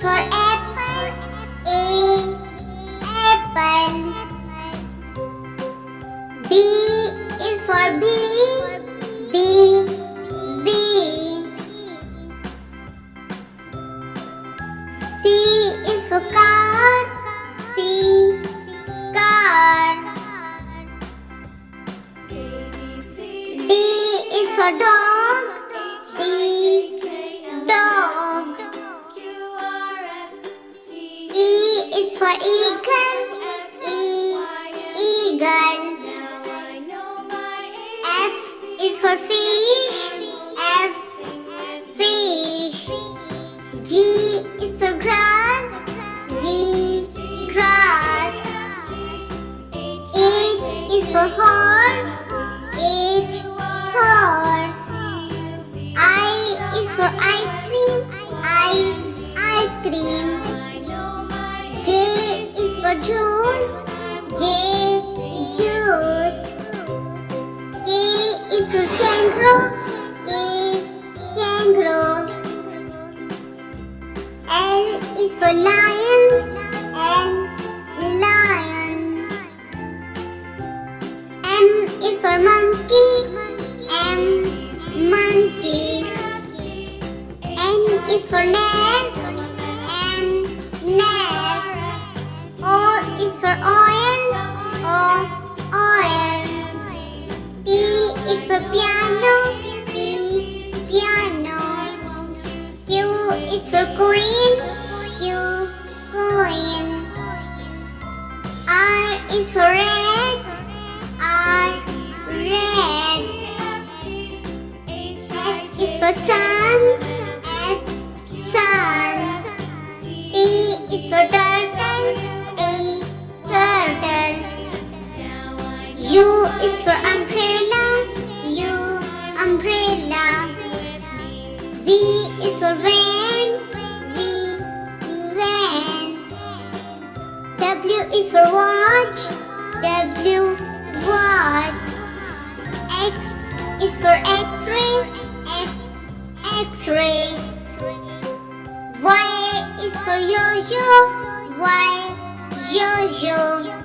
for apple. A, apple. B is for bee. B, bee. C is for car. C, car. D is for dog. D, dog. E is for eagle. E, eagle. F is for fish. F, fish. G is for grass. G, grass. H is for horse. H, horse. I is for ice cream. I, ice cream. J is for juice. J, juice. K is for kangaroo. K, kangaroo. L is for lion. L, lion. M is for monkey. M, monkey. N is for nest. N, nest. O is for oil. O, oil. P is for piano. P, piano. Q is for queen. Q, queen. R is for red. R, red. S is for sun. S, sun. T is for turtle. T, turtle. U is for umbrella. U, umbrella. V is for van. V, van. W is for watch. W, watch. X is for X-ray. X, X-ray. Y is for yo-yo. Y, yo-yo.